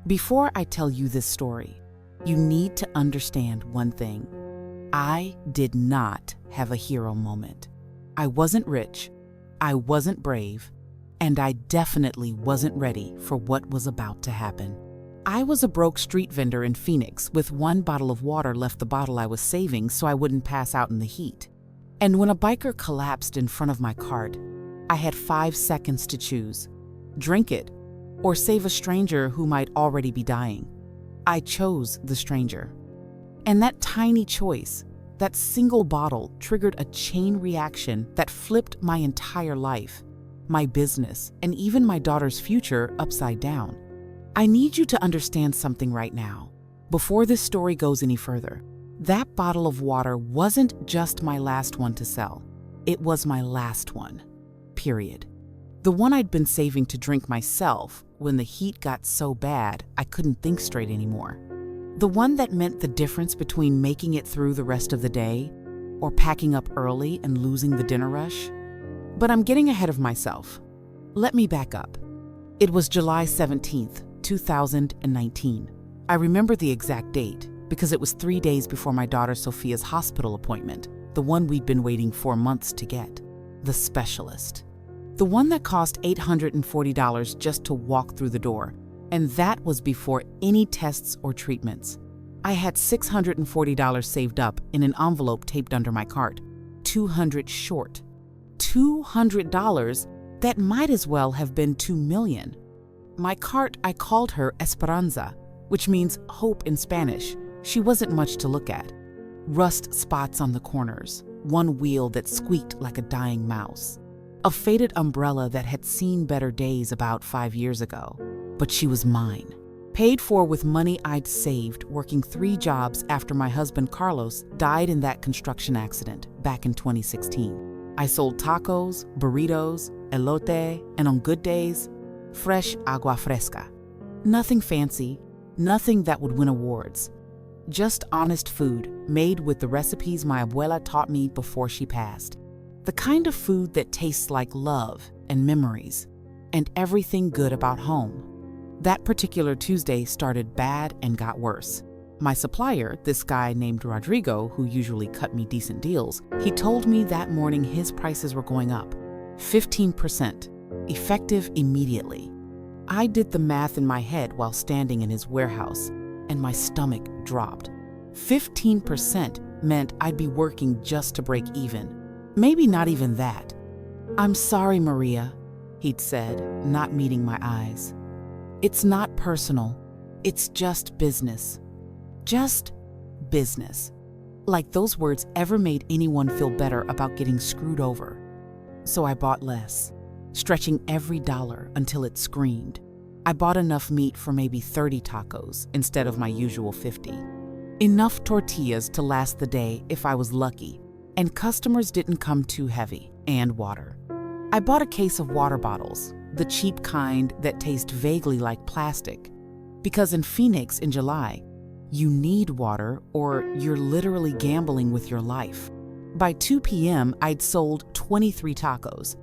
Before I tell you this story, you need to understand one thing. I did not have a hero moment. I wasn't rich, I wasn't brave, and I definitely wasn't ready for what was about to happen. I was a broke street vendor in Phoenix with one bottle of water left, the bottle I was saving so I wouldn't pass out in the heat. And when a biker collapsed in front of my cart, I had 5 seconds to choose: drink it or save a stranger who might already be dying. I chose the stranger. And that tiny choice, that single bottle, triggered a chain reaction that flipped my entire life, my business, and even my daughter's future upside down. I need you to understand something right now, before this story goes any further. That bottle of water wasn't just my last one to sell. It was my last one, period. The one I'd been saving to drink myself when the heat got so bad I couldn't think straight anymore. The one that meant the difference between making it through the rest of the day or packing up early and losing the dinner rush. But I'm getting ahead of myself. Let me back up. It was July 17th, 2019. I remember the exact date because it was 3 days before my daughter Sophia's hospital appointment, the one we'd been waiting 4 months to get. The specialist. The one that cost $840 just to walk through the door, and that was before any tests or treatments. I had $640 saved up in an envelope taped under my cart, $200 short. $200 that might as well have been $2 million. My cart, I called her Esperanza, which means hope in Spanish. She wasn't much to look at. Rust spots on the corners, one wheel that squeaked like a dying mouse. A faded umbrella that had seen better days about 5 years ago. But she was mine. Paid for with money I'd saved working 3 jobs after my husband Carlos died in that construction accident back in 2016. I sold tacos, burritos, elote, and on good days, fresh agua fresca. Nothing fancy, nothing that would win awards. Just honest food made with the recipes my abuela taught me before she passed. The kind of food that tastes like love and memories and everything good about home. That particular Tuesday started bad and got worse. My supplier, this guy named Rodrigo, who usually cut me decent deals, he told me that morning his prices were going up. 15%, effective immediately. I did the math in my head while standing in his warehouse, and my stomach dropped. 15% meant I'd be working just to break even. Maybe not even that. "I'm sorry, Maria," he'd said, not meeting my eyes. "It's not personal. It's just business." Just business. Like those words ever made anyone feel better about getting screwed over. So I bought less, stretching every dollar until it screamed. I bought enough meat for maybe 30 tacos instead of my usual 50. Enough tortillas to last the day if I was lucky, and customers didn't come too heavy, and water. I bought a case of water bottles, the cheap kind that taste vaguely like plastic, because in Phoenix in July, you need water or you're literally gambling with your life. By 2 p.m., I'd sold 23 tacos.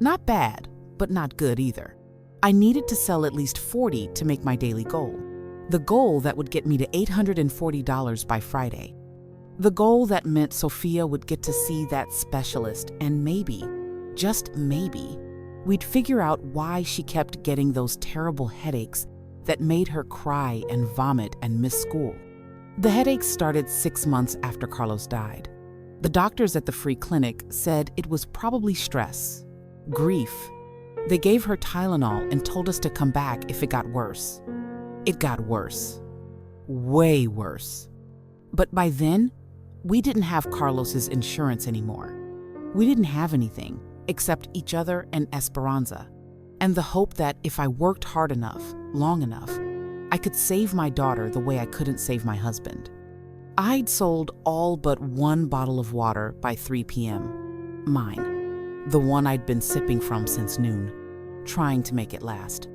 Not bad, but not good either. I needed to sell at least 40 to make my daily goal. The goal that would get me to $840 by Friday. The goal that meant Sophia would get to see that specialist and maybe, just maybe, we'd figure out why she kept getting those terrible headaches that made her cry and vomit and miss school. The headaches started 6 months after Carlos died. The doctors at the free clinic said it was probably stress, grief. They gave her Tylenol and told us to come back if it got worse. It got worse. Way worse. But by then, we didn't have Carlos's insurance anymore. We didn't have anything except each other and Esperanza, and the hope that if I worked hard enough, long enough, I could save my daughter the way I couldn't save my husband. I'd sold all but 1 bottle of water by 3 p.m. Mine, the one I'd been sipping from since noon, trying to make it last.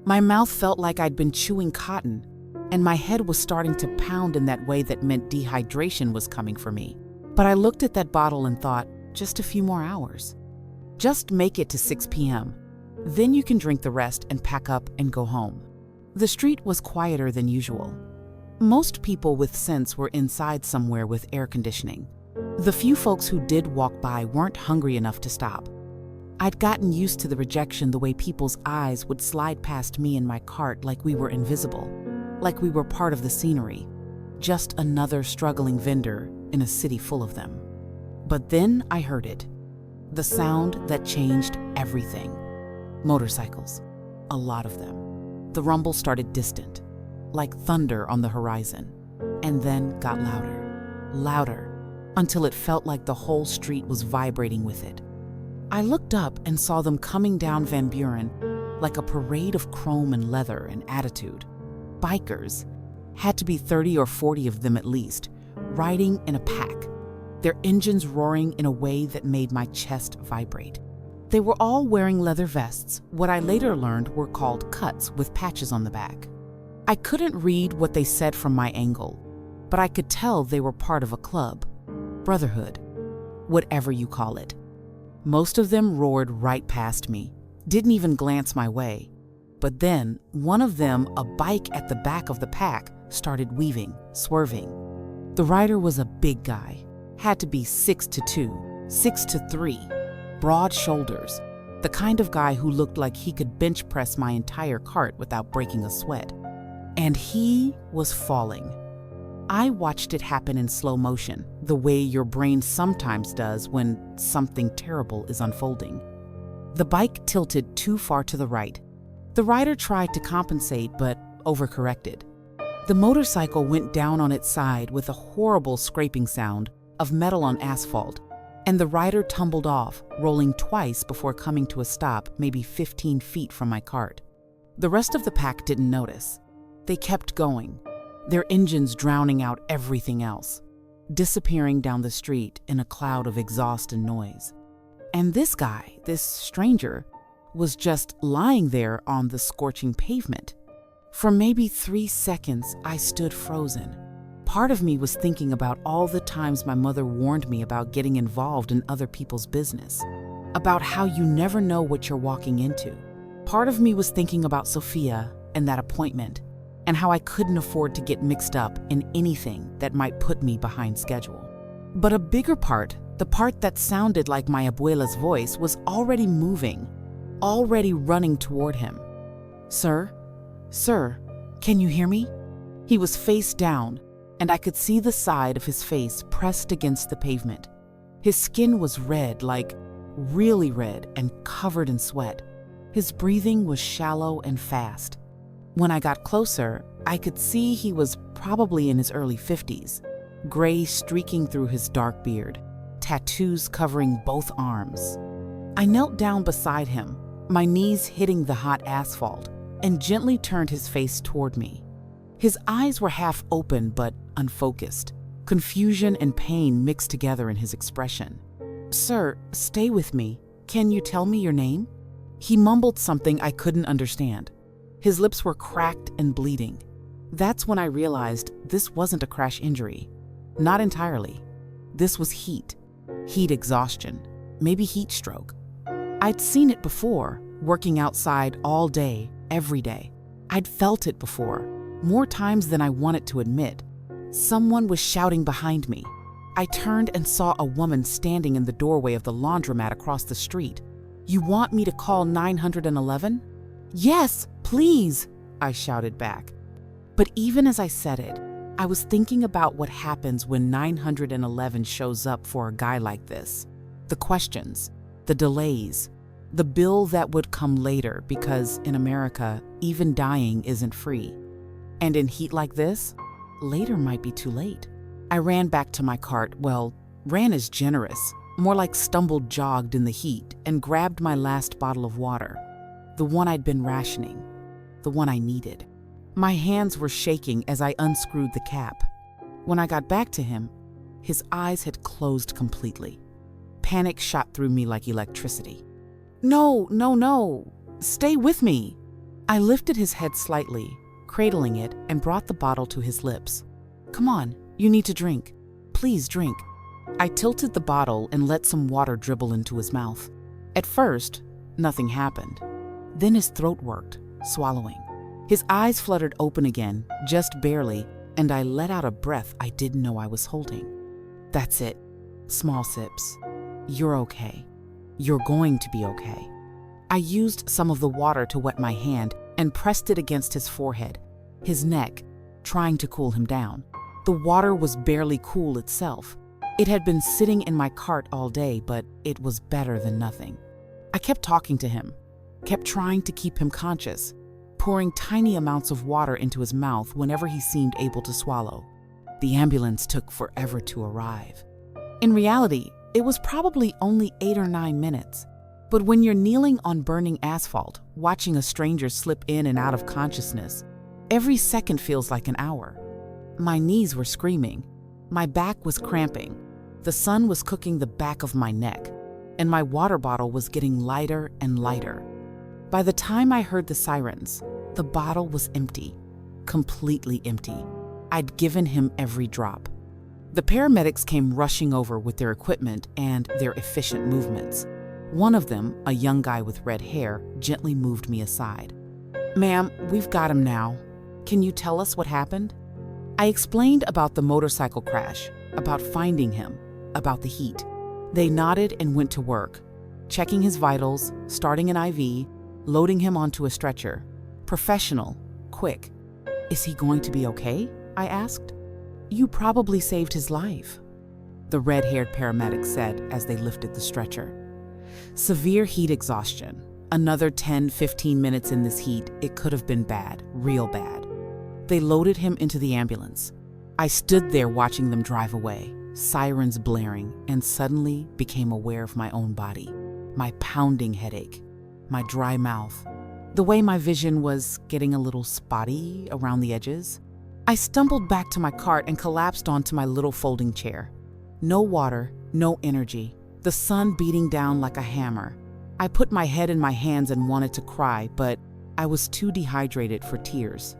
My mouth felt like I'd been chewing cotton, and my head was starting to pound in that way that meant dehydration was coming for me. But I looked at that bottle and thought, just a few more hours. Just make it to 6 p.m. Then you can drink the rest and pack up and go home. The street was quieter than usual. Most people with sense were inside somewhere with air conditioning. The few folks who did walk by weren't hungry enough to stop. I'd gotten used to the rejection the way people's eyes would slide past me and my cart like we were invisible, like we were part of the scenery, just another struggling vendor in a city full of them. But then I heard it, the sound that changed everything. Motorcycles, a lot of them. The rumble started distant, like thunder on the horizon, and then got louder, louder, until it felt like the whole street was vibrating with it. I looked up and saw them coming down Van Buren like a parade of chrome and leather and attitude. Bikers, had to be 30 or 40 of them at least, riding in a pack, their engines roaring in a way that made my chest vibrate. They were all wearing leather vests, what I later learned were called cuts with patches on the back. I couldn't read what they said from my angle, but I could tell they were part of a club, brotherhood, whatever you call it. Most of them roared right past me, didn't even glance my way. But then, one of them, a bike at the back of the pack, started weaving, swerving. The rider was a big guy, had to be 6'2", 6'3", broad shoulders, the kind of guy who looked like he could bench press my entire cart without breaking a sweat. And he was falling. I watched it happen in slow motion, the way your brain sometimes does when something terrible is unfolding. The bike tilted too far to the right. The rider tried to compensate but overcorrected. The motorcycle went down on its side with a horrible scraping sound of metal on asphalt, and the rider tumbled off, rolling twice before coming to a stop maybe 15 feet from my cart. The rest of the pack didn't notice. They kept going, their engines drowning out everything else, disappearing down the street in a cloud of exhaust and noise. And this guy, this stranger, was just lying there on the scorching pavement. For maybe 3 seconds, I stood frozen. Part of me was thinking about all the times my mother warned me about getting involved in other people's business, about how you never know what you're walking into. Part of me was thinking about Sophia and that appointment, and how I couldn't afford to get mixed up in anything that might put me behind schedule. But a bigger part, the part that sounded like my abuela's voice, was already moving, already running toward him. "Sir? Sir, can you hear me?" He was face down, and I could see the side of his face pressed against the pavement. His skin was red, like really red, and covered in sweat. His breathing was shallow and fast. When I got closer, I could see he was probably in his early 50s, gray streaking through his dark beard, tattoos covering both arms. I knelt down beside him, my knees hitting the hot asphalt, and gently turned his face toward me. His eyes were half open but unfocused, confusion and pain mixed together in his expression. "Sir, stay with me. Can you tell me your name?" He mumbled something I couldn't understand. His lips were cracked and bleeding. That's when I realized this wasn't a crash injury. Not entirely. This was heat exhaustion, maybe heat stroke. I'd seen it before, working outside all day, every day. I'd felt it before, more times than I wanted to admit. Someone was shouting behind me. I turned and saw a woman standing in the doorway of the laundromat across the street. "You want me to call 911? "Yes, please," I shouted back. But even as I said it, I was thinking about what happens when 911 shows up for a guy like this. The questions, the delays, the bill that would come later because in America, even dying isn't free. And in heat like this, later might be too late. I ran back to my cart. Well, ran is generous, more like stumbled jogged in the heat, and grabbed my last bottle of water, the one I'd been rationing, the one I needed. My hands were shaking as I unscrewed the cap. When I got back to him, his eyes had closed completely. Panic shot through me like electricity. "No, no, no, stay with me." I lifted his head slightly, cradling it, and brought the bottle to his lips. "Come on, you need to drink. Please drink." I tilted the bottle and let some water dribble into his mouth. At first, nothing happened. Then his throat worked, swallowing. His eyes fluttered open again, just barely, and I let out a breath I didn't know I was holding. That's it. Small sips. You're okay. You're going to be okay. I used some of the water to wet my hand and pressed it against his forehead, his neck, trying to cool him down. The water was barely cool itself. It had been sitting in my cart all day, but it was better than nothing. I kept talking to him, kept trying to keep him conscious, pouring tiny amounts of water into his mouth whenever he seemed able to swallow. The ambulance took forever to arrive. In reality, it was probably only 8 or 9 minutes. But when you're kneeling on burning asphalt, watching a stranger slip in and out of consciousness, every second feels like an hour. My knees were screaming. My back was cramping. The sun was cooking the back of my neck, and my water bottle was getting lighter and lighter. By the time I heard the sirens, the bottle was empty, completely empty. I'd given him every drop. The paramedics came rushing over with their equipment and their efficient movements. One of them, a young guy with red hair, gently moved me aside. "Ma'am, we've got him now. Can you tell us what happened?" I explained about the motorcycle crash, about finding him, about the heat. They nodded and went to work, checking his vitals, starting an IV, loading him onto a stretcher. Professional, quick. "Is he going to be okay?" I asked. "You probably saved his life," the red-haired paramedic said as they lifted the stretcher. Severe heat exhaustion. Another 10-15 minutes in this heat, it could have been bad, real bad. They loaded him into the ambulance. I stood there watching them drive away, sirens blaring, and suddenly became aware of my own body, my pounding headache, my dry mouth, the way my vision was getting a little spotty around the edges. I stumbled back to my cart and collapsed onto my little folding chair. No water, no energy, the sun beating down like a hammer. I put my head in my hands and wanted to cry, but I was too dehydrated for tears.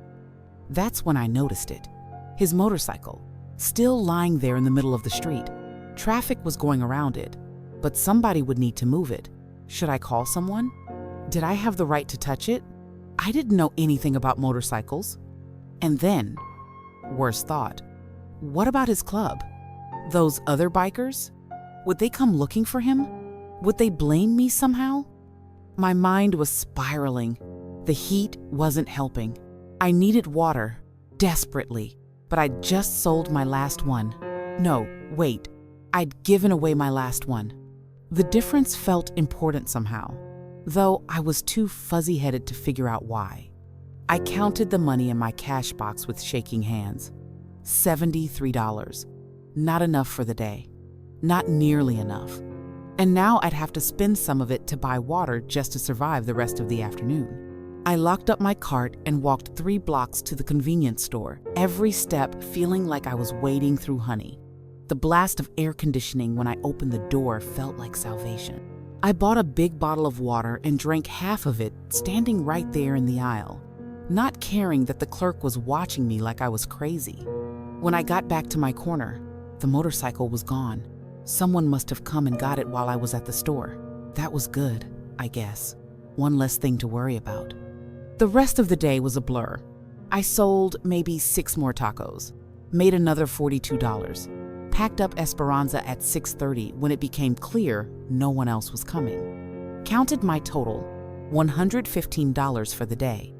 That's when I noticed it. His motorcycle, still lying there in the middle of the street. Traffic was going around it, but somebody would need to move it. Should I call someone? Did I have the right to touch it? I didn't know anything about motorcycles. And then, worst thought, what about his club? Those other bikers? Would they come looking for him? Would they blame me somehow? My mind was spiraling. The heat wasn't helping. I needed water, desperately, but I'd just sold my last one. No, wait, I'd given away my last one. The difference felt important somehow, though I was too fuzzy-headed to figure out why. I counted the money in my cash box with shaking hands. $73. Not enough for the day. Not nearly enough. And now I'd have to spend some of it to buy water just to survive the rest of the afternoon. I locked up my cart and walked 3 blocks to the convenience store, every step feeling like I was wading through honey. The blast of air conditioning when I opened the door felt like salvation. I bought a big bottle of water and drank half of it, standing right there in the aisle, not caring that the clerk was watching me like I was crazy. When I got back to my corner, the motorcycle was gone. Someone must have come and got it while I was at the store. That was good, I guess. One less thing to worry about. The rest of the day was a blur. I sold maybe 6 more tacos, made another $42, packed up Esperanza at 6:30 when it became clear no one else was coming. Counted my total, $115 for the day.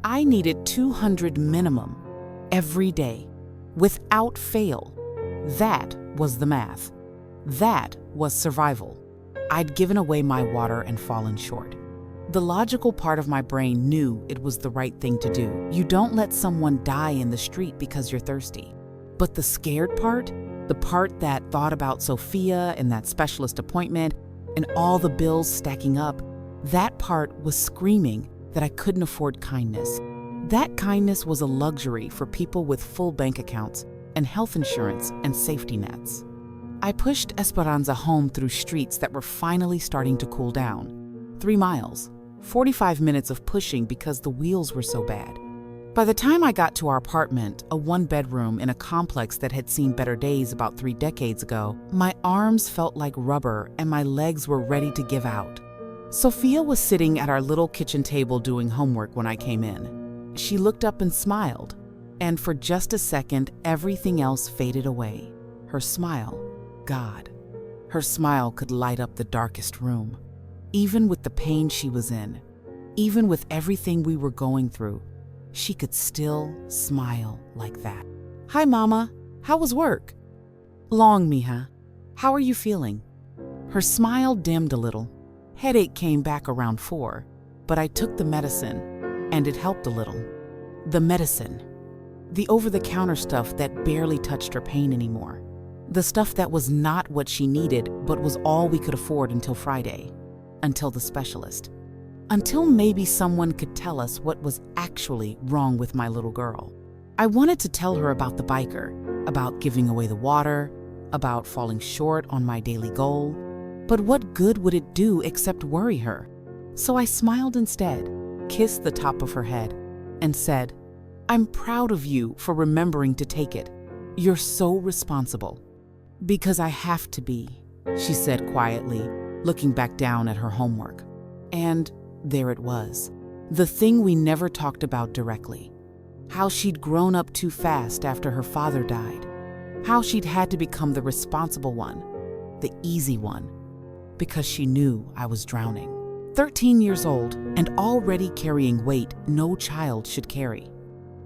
I needed $200 minimum every day, without fail. That was the math. That was survival. I'd given away my water and fallen short. The logical part of my brain knew it was the right thing to do. You don't let someone die in the street because you're thirsty. But the scared part, the part that thought about Sophia and that specialist appointment and all the bills stacking up, that part was screaming that I couldn't afford kindness. That kindness was a luxury for people with full bank accounts and health insurance and safety nets. I pushed Esperanza home through streets that were finally starting to cool down. 3 miles, 45 minutes of pushing because the wheels were so bad. By the time I got to our apartment, a 1-bedroom in a complex that had seen better days about 3 decades ago, my arms felt like rubber and my legs were ready to give out. Sophia was sitting at our little kitchen table doing homework when I came in. she looked up and smiled, and for just a second, everything else faded away. Her smile, God, her smile could light up the darkest room. Even with the pain she was in, even with everything we were going through, she could still smile like that. "Hi, Mama. How was work?" "Long, mija. How are you feeling?" Her smile dimmed a little. Headache came back around 4, but I took the medicine, and it helped a little. The medicine. The over-the-counter stuff that barely touched her pain anymore. The stuff that was not what she needed, but was all we could afford until Friday. Until the specialist. Until maybe someone could tell us what was actually wrong with my little girl. I wanted to tell her about the biker, about giving away the water, about falling short on my daily goal. But what good would it do except worry her? So I smiled instead, kissed the top of her head, and said, "I'm proud of you for remembering to take it. You're so responsible." "Because I have to be," she said quietly, looking back down at her homework. And there it was, the thing we never talked about directly. How she'd grown up too fast after her father died. How she'd had to become the responsible one, the easy one, because she knew I was drowning. 13 years old and already carrying weight no child should carry.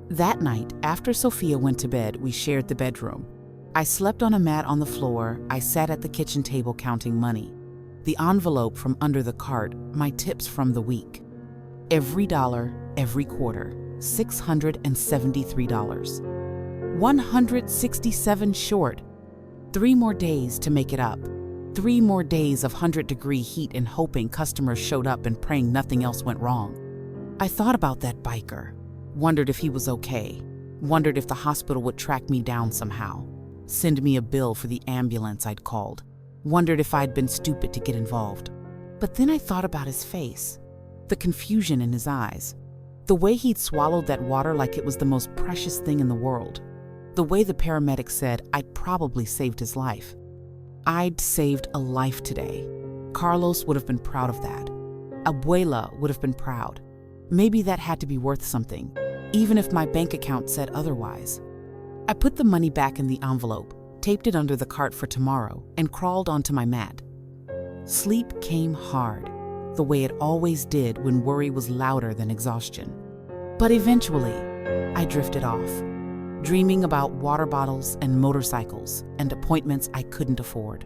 That night, after Sophia went to bed, we shared the bedroom. I slept on a mat on the floor. I sat at the kitchen table counting money. The envelope from under the cart, my tips from the week. Every dollar, every quarter, $673. 167 short. 3 more days to make it up. 3 more days of 100-degree heat and hoping customers showed up and praying nothing else went wrong. I thought about that biker, wondered if he was okay, wondered if the hospital would track me down somehow, send me a bill for the ambulance I'd called, wondered if I'd been stupid to get involved. But then I thought about his face, the confusion in his eyes, the way he'd swallowed that water like it was the most precious thing in the world, the way the paramedic said I'd probably saved his life. I'd saved a life today. Carlos would have been proud of that. Abuela would have been proud. Maybe that had to be worth something, even if my bank account said otherwise. I put the money back in the envelope, taped it under the cart for tomorrow, and crawled onto my mat. Sleep came hard, the way it always did when worry was louder than exhaustion. But eventually, I drifted off, dreaming about water bottles and motorcycles and appointments I couldn't afford.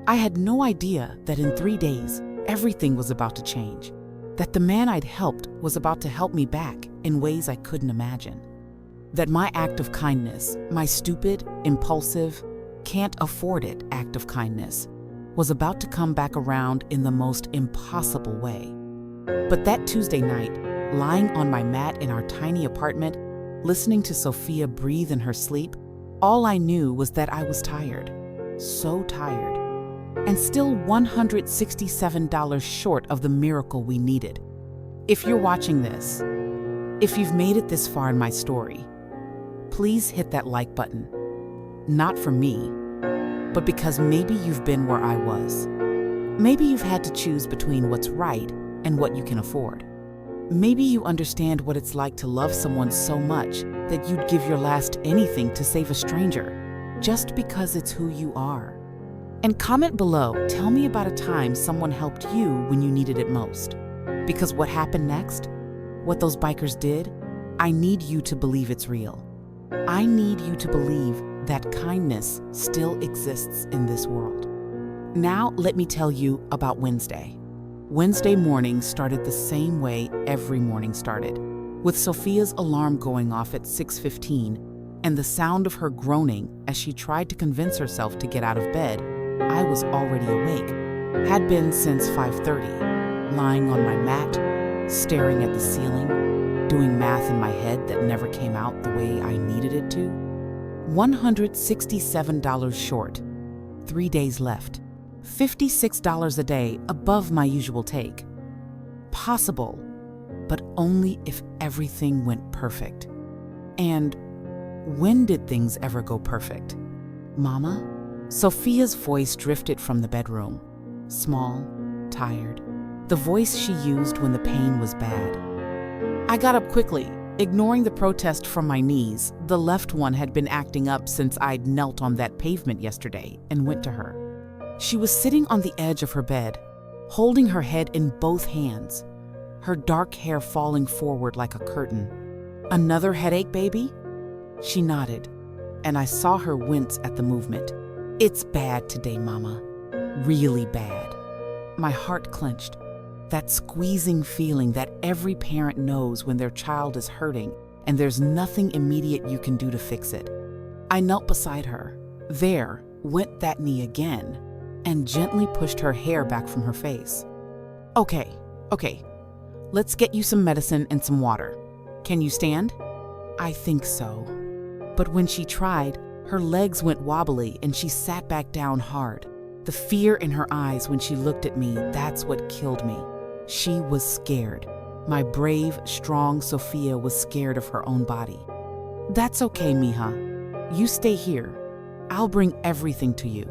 I had no idea that in 3 days, everything was about to change, that the man I'd helped was about to help me back in ways I couldn't imagine, that my act of kindness, my stupid, impulsive, can't afford it act of kindness, was about to come back around in the most impossible way. But that Tuesday night, lying on my mat in our tiny apartment, listening to Sophia breathe in her sleep, all I knew was that I was tired, so tired, and still $167 short of the miracle we needed. If you're watching this, if you've made it this far in my story, please hit that like button. Not for me, but because maybe you've been where I was. Maybe you've had to choose between what's right and what you can afford. Maybe you understand what it's like to love someone so much that you'd give your last anything to save a stranger, just because it's who you are. And comment below, tell me about a time someone helped you when you needed it most. Because what happened next, what those bikers did, I need you to believe it's real. I need you to believe that kindness still exists in this world. Now let me tell you about Wednesday. Wednesday morning started the same way every morning started, with Sophia's alarm going off at 6:15 and the sound of her groaning as she tried to convince herself to get out of bed. I was already awake, had been since 5:30, lying on my mat, staring at the ceiling, doing math in my head that never came out the way I needed it to. $167 short, 3 days left, $56 a day above my usual take. Possible, but only if everything went perfect. And when did things ever go perfect? Mama? Sophia's voice drifted from the bedroom, small, tired, the voice she used when the pain was bad. I got up quickly, Ignoring the protest from my knees, the left one had been acting up since I'd knelt on that pavement yesterday and went to her. She was sitting on the edge of her bed, holding her head in both hands, her dark hair falling forward like a curtain. "Another headache, baby?" She nodded, and I saw her wince at the movement. "It's bad today, Mama. Really bad." My heart clenched. That squeezing feeling that every parent knows when their child is hurting and there's nothing immediate you can do to fix it. I knelt beside her. There went that knee again and gently pushed her hair back from her face. Okay. Let's get you some medicine and some water. Can you stand?" "I think so." But when she tried, her legs went wobbly and she sat back down hard. The fear in her eyes when she looked at me, that's what killed me. She was scared. My brave, strong Sophia was scared of her own body. "That's okay, mija. You stay here. I'll bring everything to you."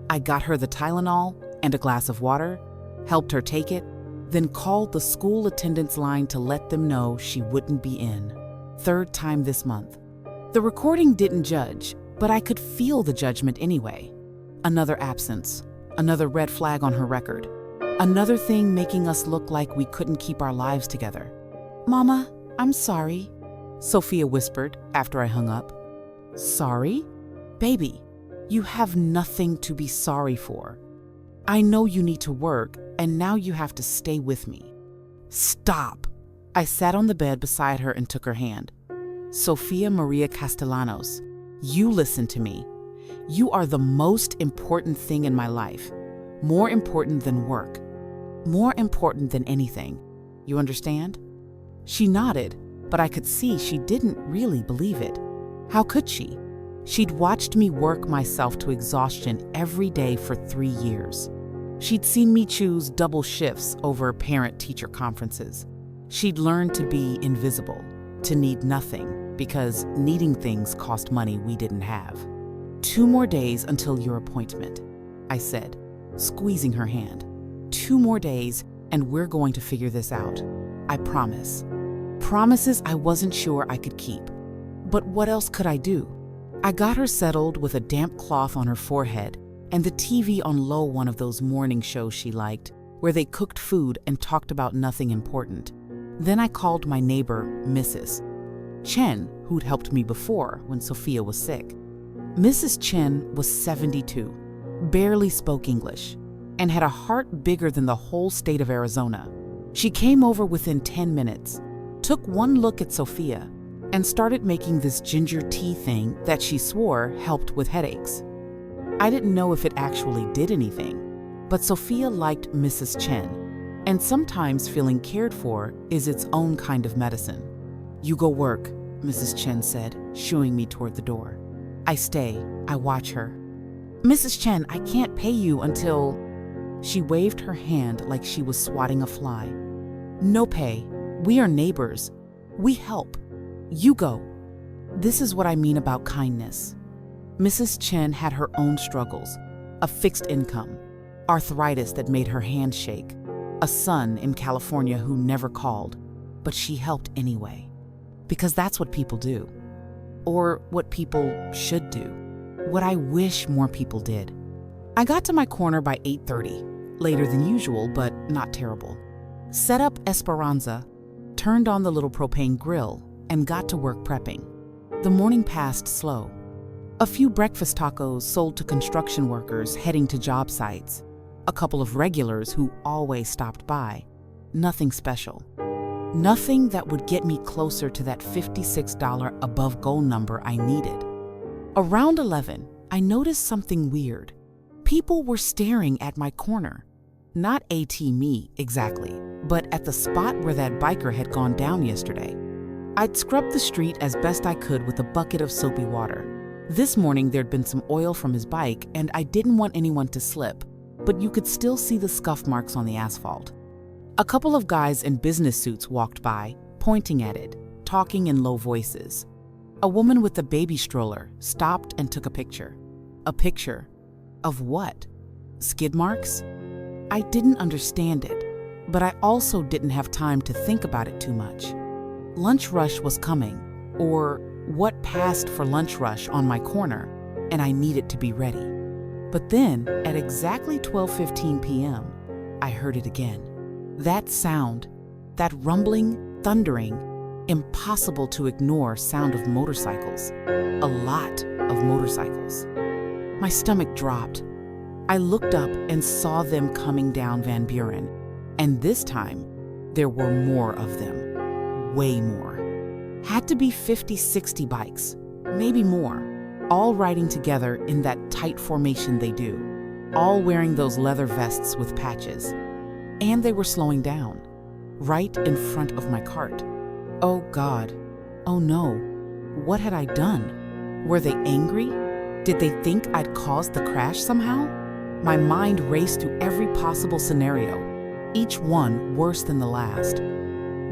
I got her the Tylenol and a glass of water, helped her take it, then called the school attendance line to let them know she wouldn't be in. Third time this month. The recording didn't judge, but I could feel the judgment anyway. Another absence, another red flag on her record. Another thing making us look like we couldn't keep our lives together. "Mama, I'm sorry," Sophia whispered after I hung up. "Sorry? Baby, you have nothing to be sorry for. I know you need to work, and now you have to stay with me." "Stop!" I sat on the bed beside her and took her hand. "Sophia Maria Castellanos, you listen to me. You are the most important thing in my life. More important than work. More important than anything. You understand?" She nodded, but I could see she didn't really believe it. How could she? She'd watched me work myself to exhaustion every day for 3 years. She'd seen me choose double shifts over parent-teacher conferences. She'd learned to be invisible, to need nothing, because needing things cost money we didn't have. "2 more days until your appointment," I said, squeezing her hand. "2 more days, and we're going to figure this out. I promise." Promises I wasn't sure I could keep. But what else could I do? I got her settled with a damp cloth on her forehead and the TV on low, one of those morning shows she liked, where they cooked food and talked about nothing important. Then I called my neighbor, Mrs. Chen, who'd helped me before when Sophia was sick. Mrs. Chen was 72, barely spoke English, and had a heart bigger than the whole state of Arizona. She came over within 10 minutes, took one look at Sophia, and started making this ginger tea thing that she swore helped with headaches. I didn't know if it actually did anything, but Sophia liked Mrs. Chen, and sometimes feeling cared for is its own kind of medicine. "You go work," Mrs. Chen said, shooing me toward the door. I stay. I watch her. "Mrs. Chen, I can't pay you until..." She waved her hand like she was swatting a fly. "No pay. We are neighbors. We help. You go." This is what I mean about kindness. Mrs. Chen had her own struggles, a fixed income, arthritis that made her hands shake, a son in California who never called, but she helped anyway. Because that's what people do. Or what people should do. What I wish more people did. I got to my corner by 8:30, later than usual, but not terrible. Set up Esperanza, turned on the little propane grill, and got to work prepping. The morning passed slow. A few breakfast tacos sold to construction workers heading to job sites. A couple of regulars who always stopped by. Nothing special. Nothing that would get me closer to that $56 above goal number I needed. Around 11, I noticed something weird. People were staring at my corner. Not AT me, exactly, but at the spot where that biker had gone down yesterday. I'd scrubbed the street as best I could with a bucket of soapy water. This morning there'd been some oil from his bike, and I didn't want anyone to slip, but you could still see the scuff marks on the asphalt. A couple of guys in business suits walked by, pointing at it, talking in low voices. A woman with a baby stroller stopped and took a picture. A picture of what? Skid marks? I didn't understand it, but I also didn't have time to think about it too much. Lunch rush was coming, or what passed for lunch rush on my corner, and I needed to be ready. But then, at exactly 12:15 p.m., I heard it again. That sound, that rumbling, thundering, impossible to ignore sound of motorcycles. A lot of motorcycles. My stomach dropped. I looked up and saw them coming down Van Buren, and this time, there were more of them. Way more. Had to be 50, 60 bikes, maybe more, all riding together in that tight formation they do, all wearing those leather vests with patches. And they were slowing down, right in front of my cart. Oh God, oh no, what had I done? Were they angry? Did they think I'd caused the crash somehow? My mind raced through every possible scenario, each one worse than the last.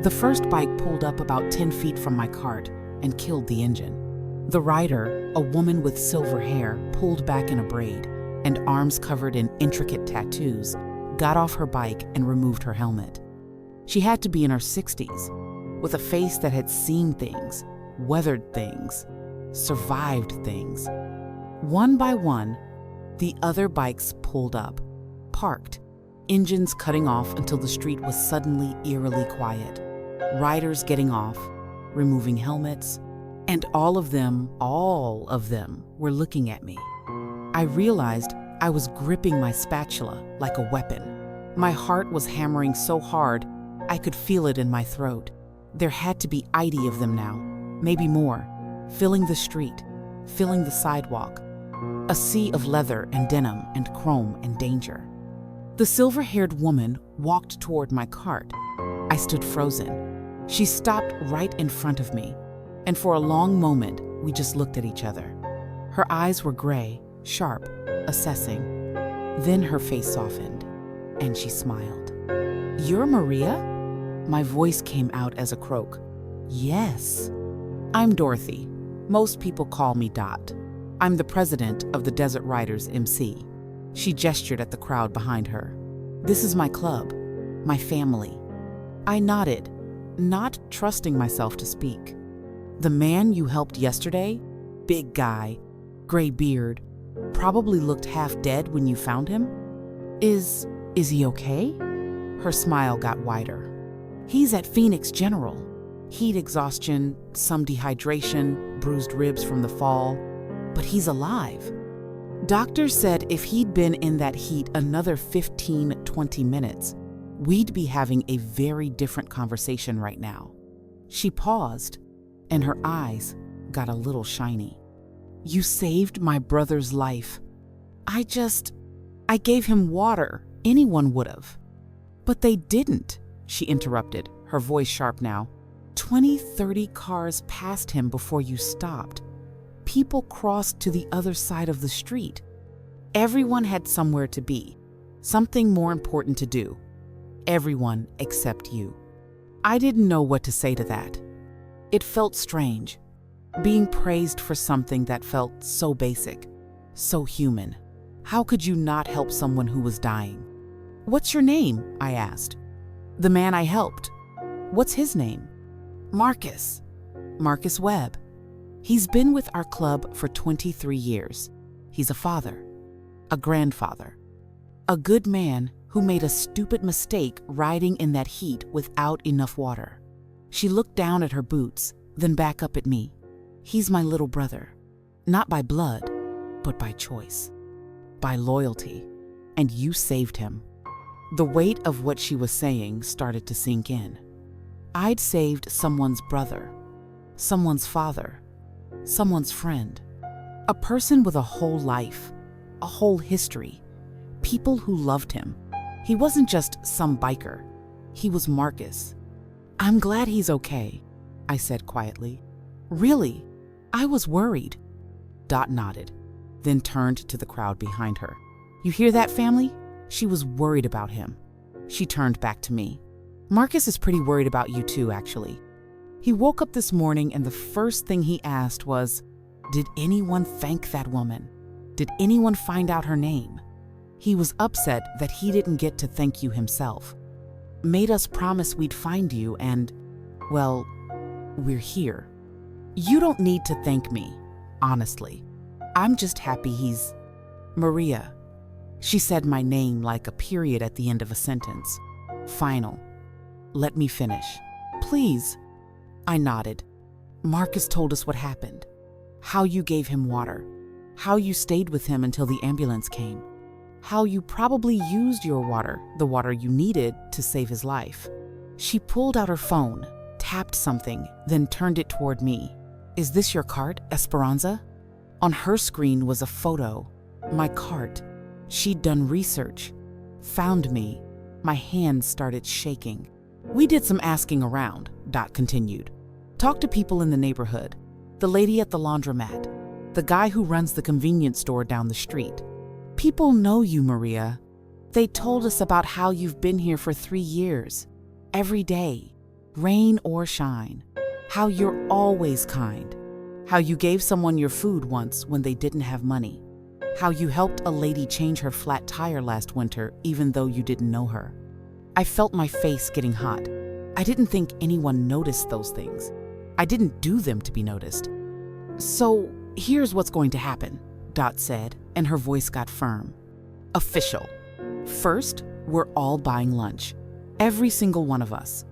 The first bike pulled up about 10 feet from my cart and killed the engine. The rider, a woman with silver hair pulled back in a braid and arms covered in intricate tattoos, got off her bike and removed her helmet. She had to be in her 60s, with a face that had seen things, weathered things, survived things. One by one, the other bikes pulled up, parked, engines cutting off until the street was suddenly eerily quiet. Riders getting off, removing helmets, and all of them were looking at me. I realized I was gripping my spatula like a weapon. My heart was hammering so hard, I could feel it in my throat. There had to be 80 of them now, maybe more, filling the street, filling the sidewalk. A sea of leather and denim and chrome and danger. The silver-haired woman walked toward my cart. I stood frozen. She stopped right in front of me, and for a long moment, we just looked at each other. Her eyes were gray, sharp, assessing. Then her face softened, and she smiled. "You're Maria?" My voice came out as a croak. "Yes. I'm Dorothy. Most people call me Dot. I'm the president of the Desert Riders MC." She gestured at the crowd behind her. "This is my club, my family." I nodded, not trusting myself to speak. "The man you helped yesterday, big guy, gray beard, probably looked half dead when you found him? Is he okay?" Her smile got wider. "He's at Phoenix General. Heat exhaustion, some dehydration, bruised ribs from the fall. But he's alive. Doctors said if he'd been in that heat another 15, 20 minutes, we'd be having a very different conversation right now." She paused, and her eyes got a little shiny. "You saved my brother's life. I gave him water. Anyone would have." "But they didn't," she interrupted, her voice sharp now. 20, 30 cars passed him before you stopped. People crossed to the other side of the street. Everyone had somewhere to be, something more important to do. Everyone except you." I didn't know what to say to that. It felt strange, being praised for something that felt so basic, so human. How could you not help someone who was dying? "What's your name?" I asked. "The man I helped." "What's his name?" "Marcus. Marcus Webb. He's been with our club for 23 years. He's a father, a grandfather, a good man who made a stupid mistake riding in that heat without enough water." She looked down at her boots, then back up at me. "He's my little brother, not by blood, but by choice, by loyalty, and you saved him." The weight of what she was saying started to sink in. I'd saved someone's brother, someone's father, someone's friend, a person with a whole life, a whole history, people who loved him. He wasn't just some biker. He was Marcus. "I'm glad he's okay," I said quietly. "Really, I was worried." Dot nodded, then turned to the crowd behind her. "You hear that, family? She was worried about him." She turned back to me. "Marcus is pretty worried about you too, actually. He woke up this morning and the first thing he asked was, 'Did anyone thank that woman? Did anyone find out her name?' He was upset that he didn't get to thank you himself. Made us promise we'd find you and, well, We're here. You don't need to thank me, honestly. I'm just happy he's... Maria. She said my name like a period at the end of a sentence. Final. Let me finish. Please. I nodded. Marcus told us what happened. How you gave him water. How you stayed with him until the ambulance came. How you probably used your water, the water you needed, to save his life. She pulled out her phone, tapped something, then turned it toward me. Is this your cart, Esperanza? On her screen was a photo. My cart. She'd done research. Found me. My hands started shaking. We did some asking around, Dot continued. Talked to people in the neighborhood. The lady at the laundromat. The guy who runs the convenience store down the street. People know you, Maria. They told us about how you've been here for 3 years. Every day, rain or shine. How you're always kind. How you gave someone your food once when they didn't have money. How you helped a lady change her flat tire last winter even though you didn't know her. I felt my face getting hot. I didn't think anyone noticed those things. I didn't do them to be noticed. So here's what's going to happen, Dot said, and her voice got firm. Official. First, we're all buying lunch. Every single one of us.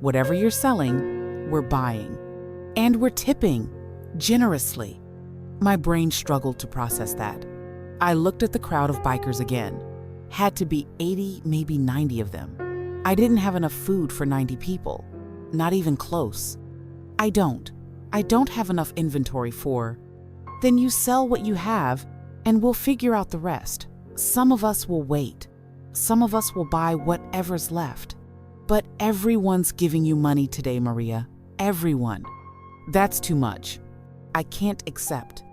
Whatever you're selling, we're buying. And we're tipping, generously. My brain struggled to process that. I looked at the crowd of bikers again. Had to be 80, maybe 90 of them. I didn't have enough food for 90 people. Not even close. I don't have enough inventory for... Then you sell what you have, and we'll figure out the rest. Some of us will wait. Some of us will buy whatever's left. But everyone's giving you money today, Maria. Everyone. That's too much. I can't accept.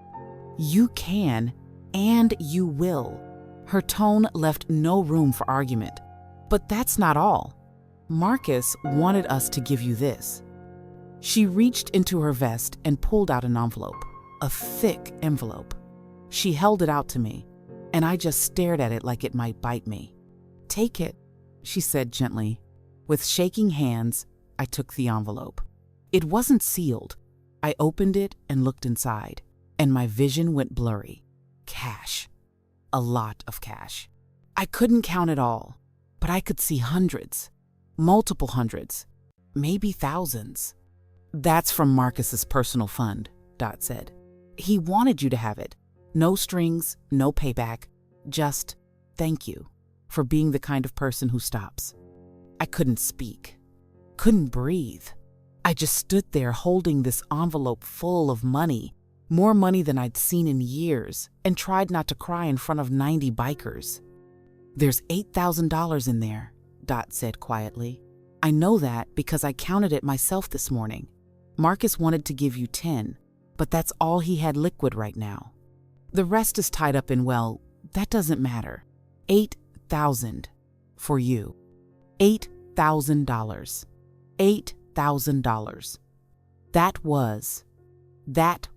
You can, and you will. Her tone left no room for argument. But that's not all. Marcus wanted us to give you this. She reached into her vest and pulled out an envelope. A thick envelope. She held it out to me, and I just stared at it like it might bite me. Take it, she said gently. With shaking hands, I took the envelope. It wasn't sealed. I opened it and looked inside, and my vision went blurry. Cash. A lot of cash. I couldn't count it all, but I could see hundreds, multiple hundreds, maybe thousands. That's from Marcus's personal fund, Dot said. He wanted you to have it. No strings, no payback, just thank you for being the kind of person who stops. I couldn't speak, couldn't breathe. I just stood there holding this envelope full of money, more money than I'd seen in years, and tried not to cry in front of 90 bikers. There's $8,000 in there, Dot said quietly. I know that because I counted it myself this morning. Marcus wanted to give you 10, but that's all he had liquid right now. The rest is tied up in, well, that doesn't matter. 8,000 for you. $8,000. $8,000. That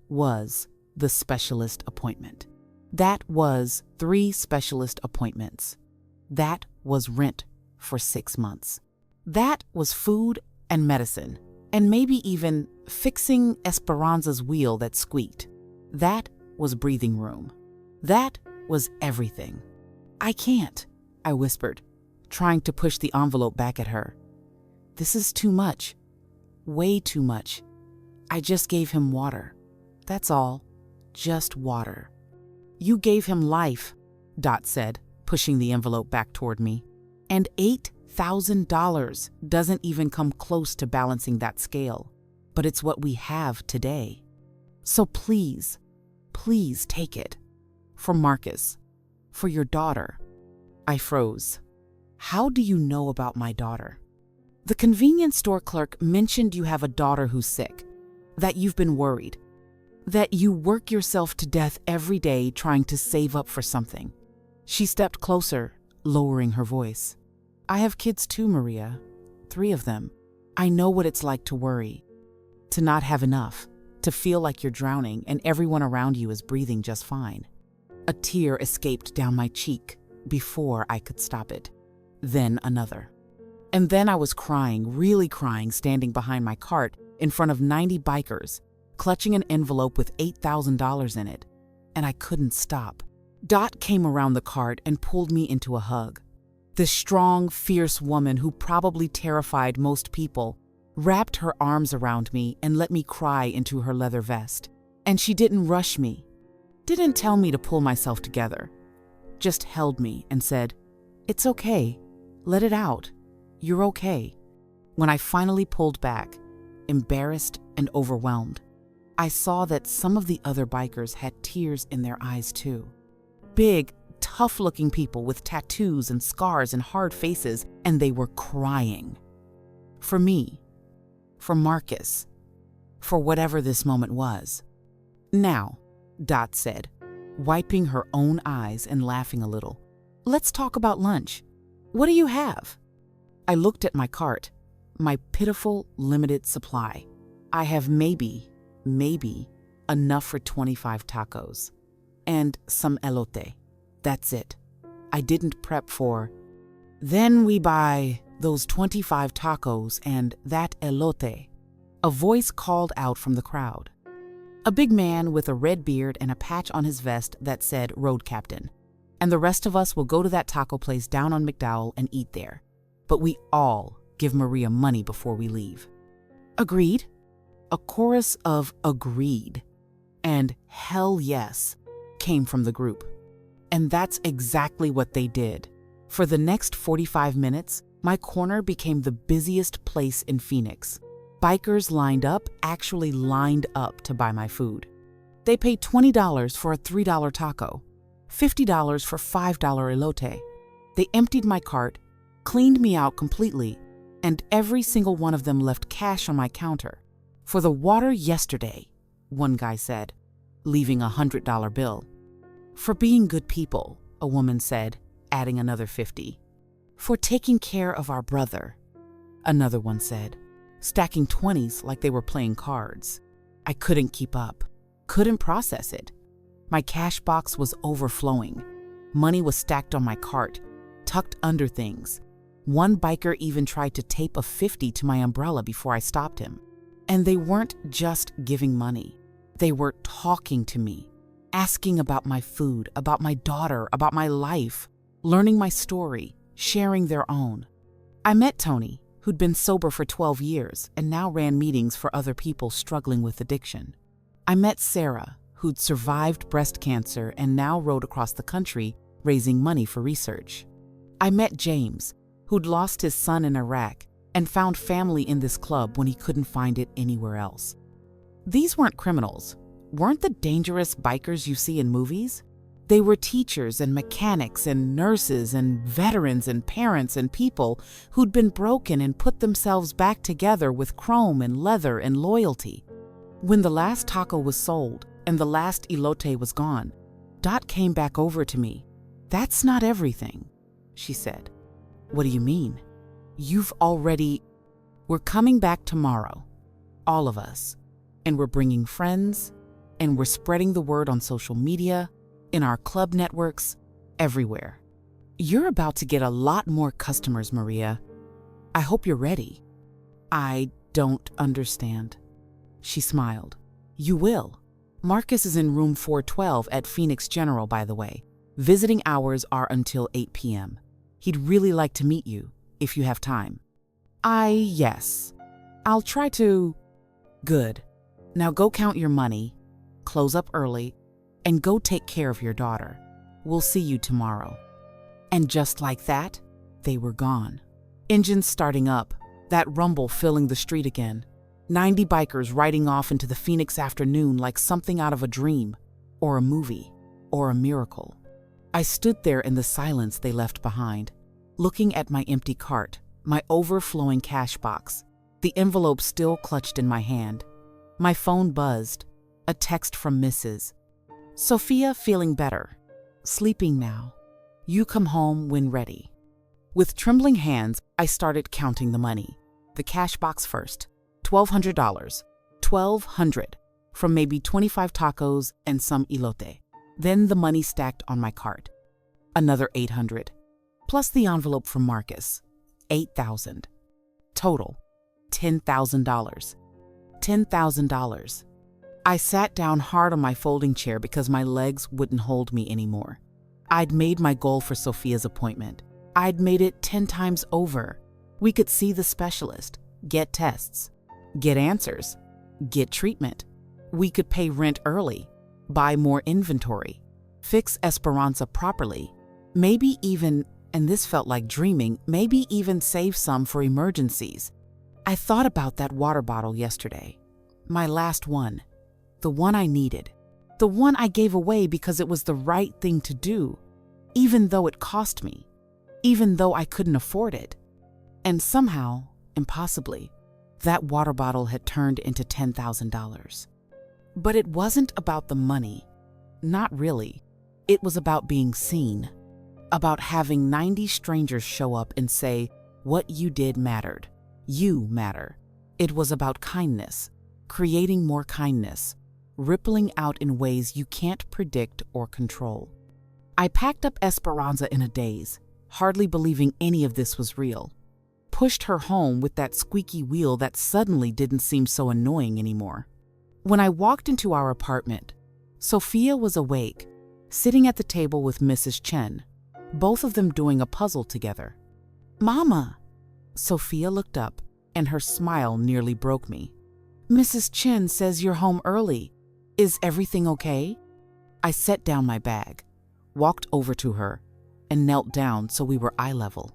was the specialist appointment. That was 3 specialist appointments. That was rent for 6 months. That was food and medicine, and maybe even fixing Esperanza's wheel that squeaked. That was breathing room. That was everything. I can't, I whispered, trying to push the envelope back at her. This is too much. Way too much. I just gave him water. That's all. Just water. You gave him life, Dot said, pushing the envelope back toward me. And $8,000 doesn't even come close to balancing that scale. But it's what we have today. So please take it. For Marcus. For your daughter. I froze. How do you know about my daughter? The convenience store clerk mentioned you have a daughter who's sick. That you've been worried. That you work yourself to death every day trying to save up for something. She stepped closer, lowering her voice. I have kids too, Maria. 3 of them. I know what it's like to worry. To not have enough. To feel like you're drowning and everyone around you is breathing just fine. A tear escaped down my cheek before I could stop it. Then another. And then I was crying, really crying, standing behind my cart, in front of 90 bikers, clutching an envelope with $8,000 in it, and I couldn't stop. Dot came around the cart and pulled me into a hug. This strong, fierce woman who probably terrified most people wrapped her arms around me and let me cry into her leather vest. And she didn't rush me, didn't tell me to pull myself together, just held me and said, "It's okay. Let it out. You're okay." When I finally pulled back, embarrassed and overwhelmed, I saw that some of the other bikers had tears in their eyes too. Big, tough-looking people with tattoos and scars and hard faces, and they were crying. For me, for Marcus, for whatever this moment was. "Now," Dot said, wiping her own eyes and laughing a little, "let's talk about lunch. What do you have?" I looked at my cart, my pitiful, limited supply. I have maybe enough for 25 tacos. And some elote. That's it. I didn't prep for. Then we buy those 25 tacos and that elote. A voice called out from the crowd. A big man with a red beard and a patch on his vest that said Road Captain. And the rest of us will go to that taco place down on McDowell and eat there. But we all give Maria money before we leave. Agreed? A chorus of agreed and hell yes came from the group. And that's exactly what they did. For the next 45 minutes, my corner became the busiest place in Phoenix. Bikers actually lined up to buy my food. They paid $20 for a $3 taco, $50 for $5 elote. They emptied my cart, cleaned me out completely, and every single one of them left cash on my counter. "For the water yesterday," one guy said, leaving a $100 bill. "For being good people," a woman said, adding another $50. "For taking care of our brother," another one said, stacking 20s like they were playing cards. I couldn't keep up, couldn't process it. My cash box was overflowing. Money was stacked on my cart, tucked under things. One biker even tried to tape a 50 to my umbrella before I stopped him. And they weren't just giving money. They were talking to me, asking about my food, about my daughter, about my life, learning my story, sharing their own. I met Tony, who'd been sober for 12 years and now ran meetings for other people struggling with addiction. I met Sarah, who'd survived breast cancer and now rode across the country raising money for research. I met James, who'd lost his son in Iraq and found family in this club when he couldn't find it anywhere else. These weren't criminals, weren't the dangerous bikers you see in movies. They were teachers and mechanics and nurses and veterans and parents and people who'd been broken and put themselves back together with chrome and leather and loyalty. When the last taco was sold and the last elote was gone, Dot came back over to me. "That's not everything," she said. "What do you mean?" We're coming back tomorrow, all of us, and we're bringing friends, and we're spreading the word on social media, in our club networks, everywhere. You're about to get a lot more customers, Maria. I hope you're ready." "I don't understand." She smiled. "You will. Marcus is in room 412 at Phoenix General, by the way. Visiting hours are until 8 p.m. He'd really like to meet you, if you have time." Yes. I'll try to." "Good. Now go count your money, close up early, and go take care of your daughter. We'll see you tomorrow." And just like that, they were gone. Engines starting up, that rumble filling the street again. 90 bikers riding off into the Phoenix afternoon like something out of a dream, or a movie, or a miracle. I stood there in the silence they left behind, looking at my empty cart, my overflowing cash box, the envelope still clutched in my hand. My phone buzzed, a text from Mrs. "Sophia feeling better. Sleeping now. You come home when ready." With trembling hands, I started counting the money. The cash box first, $1,200. $1,200 from maybe 25 tacos and some elote. Then the money stacked on my cart. Another $800, plus the envelope from Marcus, $8,000. Total, $10,000. $10,000. I sat down hard on my folding chair because my legs wouldn't hold me anymore. I'd made my goal for Sophia's appointment. I'd made it 10 times over. We could see the specialist, get tests, get answers, get treatment. We could pay rent early, buy more inventory, fix Esperanza properly, maybe even, and this felt like dreaming, maybe even save some for emergencies. I thought about that water bottle yesterday, my last one, the one I needed, the one I gave away because it was the right thing to do, even though it cost me, even though I couldn't afford it. And somehow, impossibly, that water bottle had turned into $10,000. But it wasn't about the money. Not really. It was about being seen, about having 90 strangers show up and say, what you did mattered. You matter. It was about kindness, creating more kindness, rippling out in ways you can't predict or control. I packed up Esperanza in a daze, hardly believing any of this was real. Pushed her home with that squeaky wheel that suddenly didn't seem so annoying anymore. When I walked into our apartment, Sophia was awake, sitting at the table with Mrs. Chen, both of them doing a puzzle together. "Mama!" Sophia looked up, and her smile nearly broke me. "Mrs. Chen says you're home early. Is everything okay?" I set down my bag, walked over to her, and knelt down so we were eye level.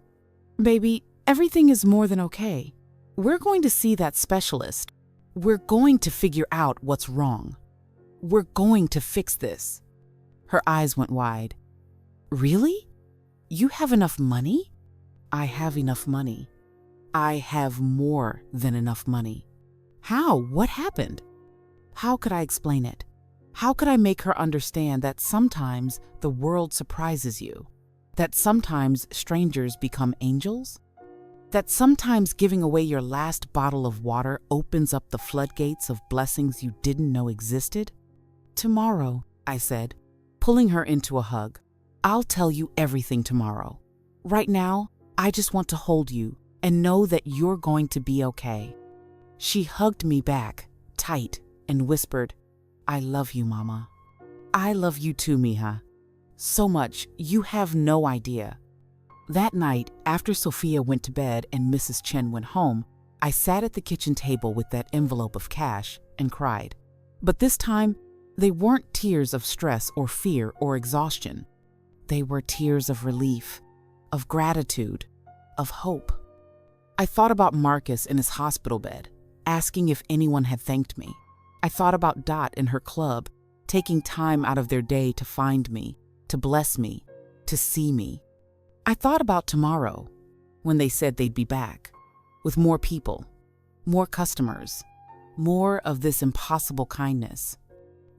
"Baby, everything is more than okay. We're going to see that specialist. We're going to figure out what's wrong. We're going to fix this." Her eyes went wide. "Really? You have enough money?" "I have enough money. I have more than enough money." "How? What happened?" How could I explain it? How could I make her understand that sometimes the world surprises you? That sometimes strangers become angels? That sometimes giving away your last bottle of water opens up the floodgates of blessings you didn't know existed? "Tomorrow," I said, pulling her into a hug. "I'll tell you everything tomorrow. Right now, I just want to hold you and know that you're going to be okay." She hugged me back, tight, and whispered, "I love you, Mama." "I love you too, Mija. So much, you have no idea." That night, after Sophia went to bed and Mrs. Chen went home, I sat at the kitchen table with that envelope of cash and cried. But this time, they weren't tears of stress or fear or exhaustion. They were tears of relief, of gratitude, of hope. I thought about Marcus in his hospital bed, asking if anyone had thanked me. I thought about Dot in her club, taking time out of their day to find me, to bless me, to see me. I thought about tomorrow, when they said they'd be back, with more people, more customers, more of this impossible kindness.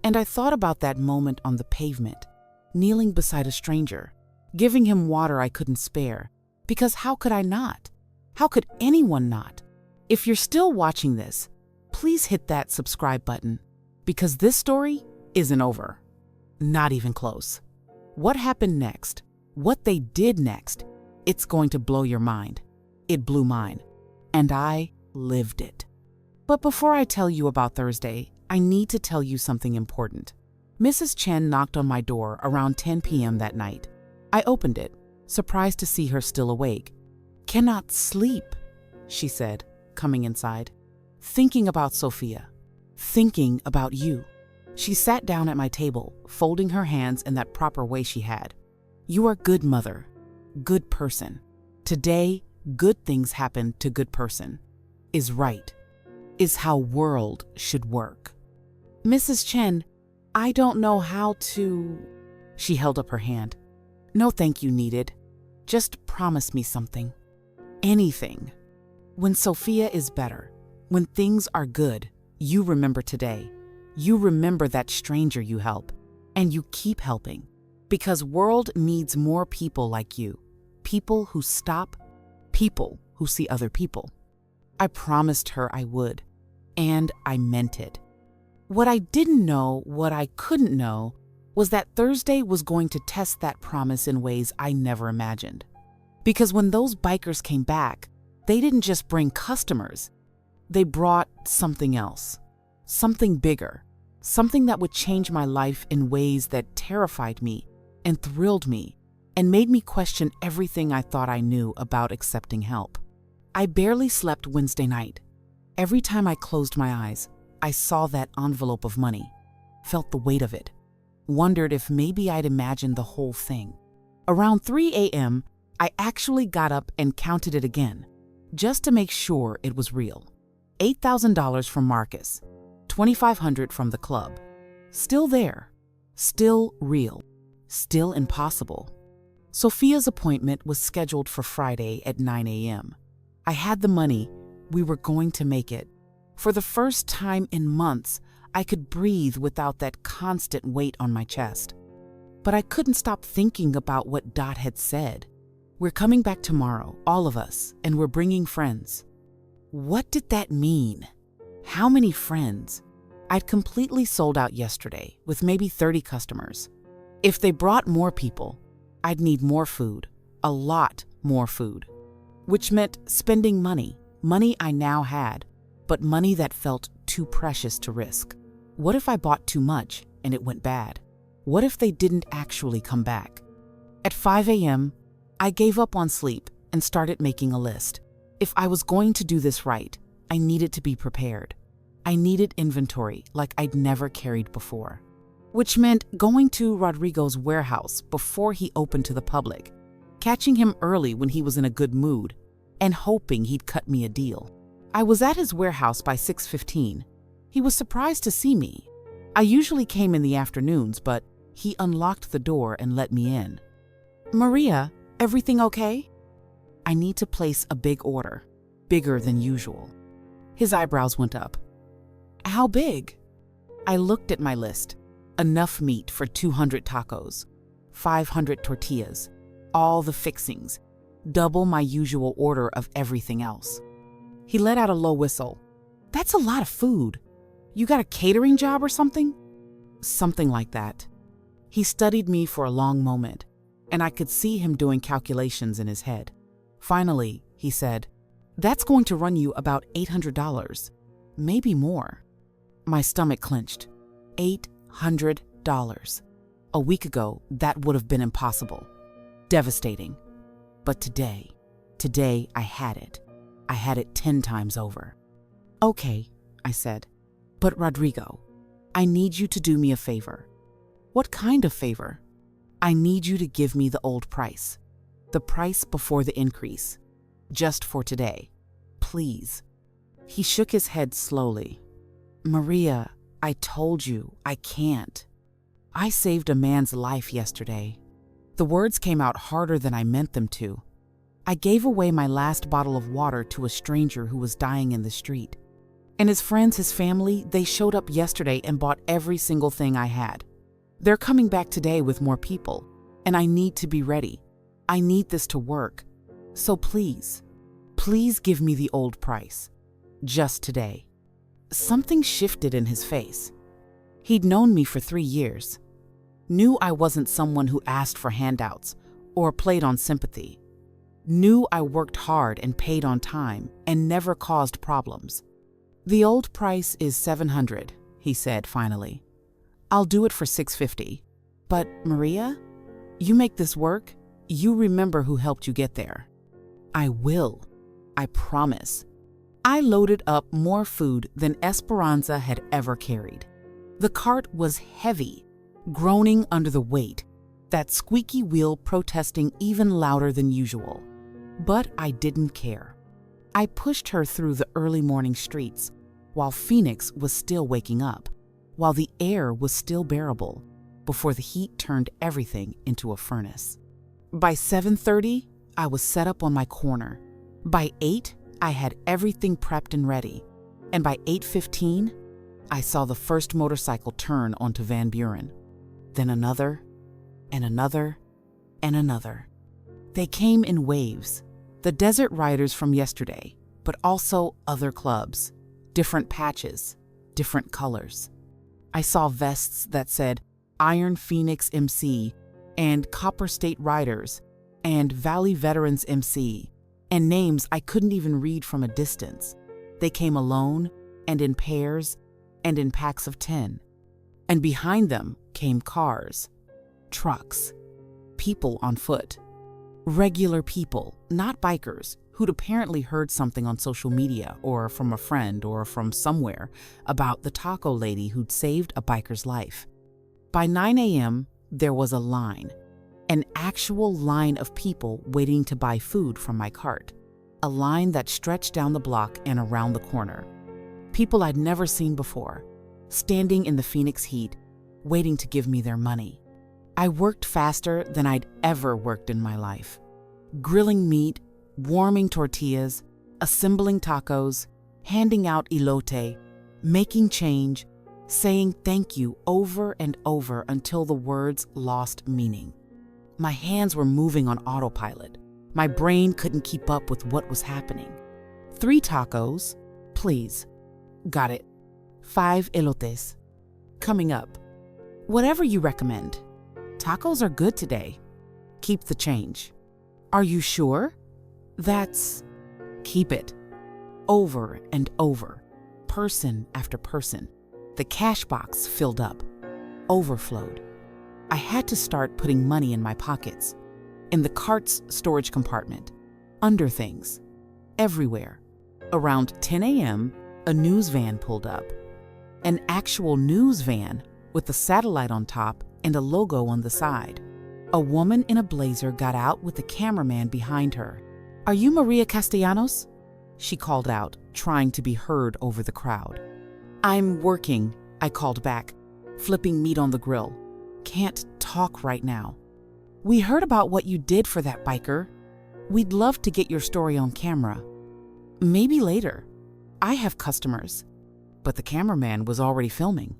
And I thought about that moment on the pavement, kneeling beside a stranger, giving him water I couldn't spare, because how could I not? How could anyone not? If you're still watching this, please hit that subscribe button, because this story isn't over. Not even close. What happened next? What they did next? It's going to blow your mind. It blew mine. And I lived it. But before I tell you about Thursday, I need to tell you something important. Mrs. Chen knocked on my door around 10 p.m. that night. I opened it, surprised to see her still awake. "Cannot sleep," she said, coming inside. "Thinking about Sophia. Thinking about you." She sat down at my table, folding her hands in that proper way she had. "You are good mother, good person. Today, good things happen to good person. Is right. Is how world should work." "Mrs. Chen, I don't know how to..." She held up her hand. "No thank you needed. Just promise me something. Anything. When Sophia is better, when things are good, you remember today. You remember that stranger you help, and you keep helping. Because world needs more people like you. People who stop, people who see other people." I promised her I would, and I meant it. What I didn't know, what I couldn't know, was that Thursday was going to test that promise in ways I never imagined. Because when those bikers came back, they didn't just bring customers. They brought something else, something bigger, something that would change my life in ways that terrified me and thrilled me and made me question everything I thought I knew about accepting help. I barely slept Wednesday night. Every time I closed my eyes, I saw that envelope of money, felt the weight of it, wondered if maybe I'd imagined the whole thing. Around 3 a.m., I actually got up and counted it again, just to make sure it was real. $8,000 from Marcus, $2,500 from the club. Still there, still real, still impossible. Sophia's appointment was scheduled for Friday at 9 a.m. I had the money. We were going to make it. For the first time in months, I could breathe without that constant weight on my chest. But I couldn't stop thinking about what Dot had said. We're coming back tomorrow, all of us, and we're bringing friends. What did that mean? How many friends? I'd completely sold out yesterday with maybe 30 customers. If they brought more people, I'd need more food, a lot more food, which meant spending money I now had, but money that felt too precious to risk. What if I bought too much and it went bad? What if they didn't actually come back? At 5 a.m., I gave up on sleep and started making a list. If I was going to do this right, I needed to be prepared. I needed inventory like I'd never carried before, which meant going to Rodrigo's warehouse before he opened to the public, catching him early when he was in a good mood, and hoping he'd cut me a deal. I was at his warehouse by 6:15. He was surprised to see me. I usually came in the afternoons, but he unlocked the door and let me in. "Maria, everything okay?" "I need to place a big order, bigger than usual." His eyebrows went up. "How big?" I looked at my list. Enough meat for 200 tacos, 500 tortillas, all the fixings, double my usual order of everything else. He let out a low whistle. "That's a lot of food. You got a catering job or something?" "Something like that." He studied me for a long moment, and I could see him doing calculations in his head. Finally, he said, "That's going to run you about $800, maybe more." My stomach clenched. $800. A week ago, that would have been impossible. Devastating. But today I had it. I had it 10 times over. "Okay," I said. "But Rodrigo, I need you to do me a favor." "What kind of favor?" "I need you to give me the old price. The price before the increase. Just for today. Please." He shook his head slowly. "Maria, I told you I can't. I saved a man's life yesterday." The words came out harder than I meant them to. I gave away my last bottle of water to a stranger who was dying in the street. And his friends, his family, they showed up yesterday and bought every single thing I had. They're coming back today with more people, and I need to be ready. I need this to work. So please give me the old price. Just today. Something shifted in his face. He'd known me for 3 years. Knew I wasn't someone who asked for handouts or played on sympathy. Knew I worked hard and paid on time and never caused problems. "The old price is $700, he said finally. "I'll do it for $650. "But Maria, you make this work. You remember who helped you get there." "I will. I promise." I loaded up more food than Esperanza had ever carried. The cart was heavy, groaning under the weight, that squeaky wheel protesting even louder than usual. But I didn't care. I pushed her through the early morning streets, while Phoenix was still waking up, while the air was still bearable, before the heat turned everything into a furnace. By 7:30, I was set up on my corner. By 8, I had everything prepped and ready. And by 8:15, I saw the first motorcycle turn onto Van Buren. Then another, and another, and another. They came in waves, the desert riders from yesterday, but also other clubs, different patches, different colors. I saw vests that said Iron Phoenix MC and Copper State Riders and Valley Veterans MC, and names I couldn't even read from a distance. They came alone and in pairs and in packs of 10. And behind them came cars, trucks, people on foot. Regular people, not bikers, who'd apparently heard something on social media or from a friend or from somewhere about the taco lady who'd saved a biker's life. By 9 a.m., there was a line, an actual line of people waiting to buy food from my cart, a line that stretched down the block and around the corner. People I'd never seen before, standing in the Phoenix heat, waiting to give me their money. I worked faster than I'd ever worked in my life, grilling meat, warming tortillas, assembling tacos, handing out elote, making change, saying thank you over and over until the words lost meaning. My hands were moving on autopilot. My brain couldn't keep up with what was happening. 3 tacos, please. Got it. 5 elotes. Coming up. Whatever you recommend. Tacos are good today. Keep the change. Are you sure? That's... Keep it. Over and over. Person after person. The cash box filled up. Overflowed. I had to start putting money in my pockets. In the cart's storage compartment. Under things. Everywhere. Around 10 a.m., a news van pulled up. An actual news van with a satellite on top and a logo on the side. A woman in a blazer got out with a cameraman behind her. "Are you Maria Castellanos?" she called out, trying to be heard over the crowd. "I'm working," I called back, flipping meat on the grill. "Can't talk right now." "We heard about what you did for that biker. We'd love to get your story on camera." "Maybe later. I have customers." But the cameraman was already filming.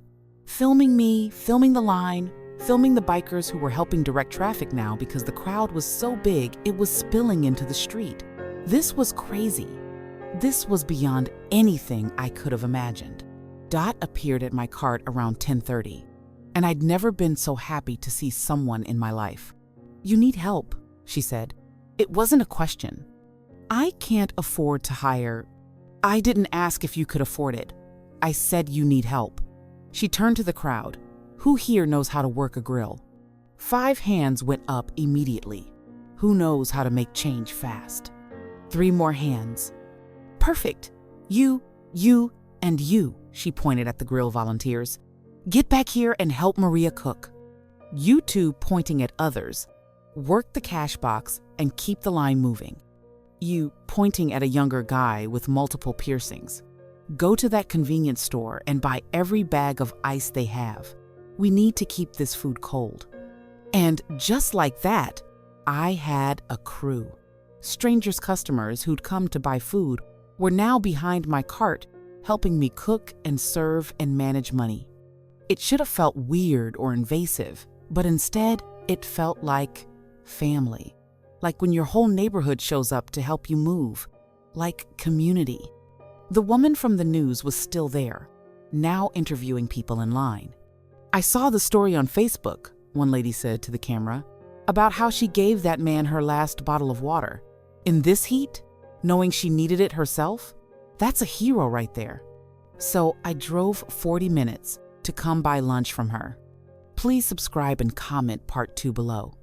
Filming me, filming the line, filming the bikers who were helping direct traffic now because the crowd was so big it was spilling into the street. This was crazy. This was beyond anything I could have imagined. Dot appeared at my cart around 10:30, and I'd never been so happy to see someone in my life. "You need help," she said. It wasn't a question. "I can't afford to hire." "I didn't ask if you could afford it. I said you need help." She turned to the crowd. Who here knows how to work a grill? 5 hands went up immediately. Who knows how to make change fast? 3 more hands. "Perfect. You, and you," she pointed at the grill volunteers. "Get back here and help Maria cook." You 2 pointing at others. Work the cash box and keep the line moving. You pointing at a younger guy with multiple piercings. Go to that convenience store and buy every bag of ice they have. We need to keep this food cold. And just like that, I had a crew. Strangers' customers who'd come to buy food were now behind my cart, helping me cook and serve and manage money. It should have felt weird or invasive, but instead it felt like family. Like when your whole neighborhood shows up to help you move. Like community. The woman from the news was still there, now interviewing people in line. "I saw the story on Facebook," one lady said to the camera, "about how she gave that man her last bottle of water. In this heat, knowing she needed it herself, that's a hero right there." So I drove 40 minutes to come buy lunch from her. Please subscribe and comment part 2 below.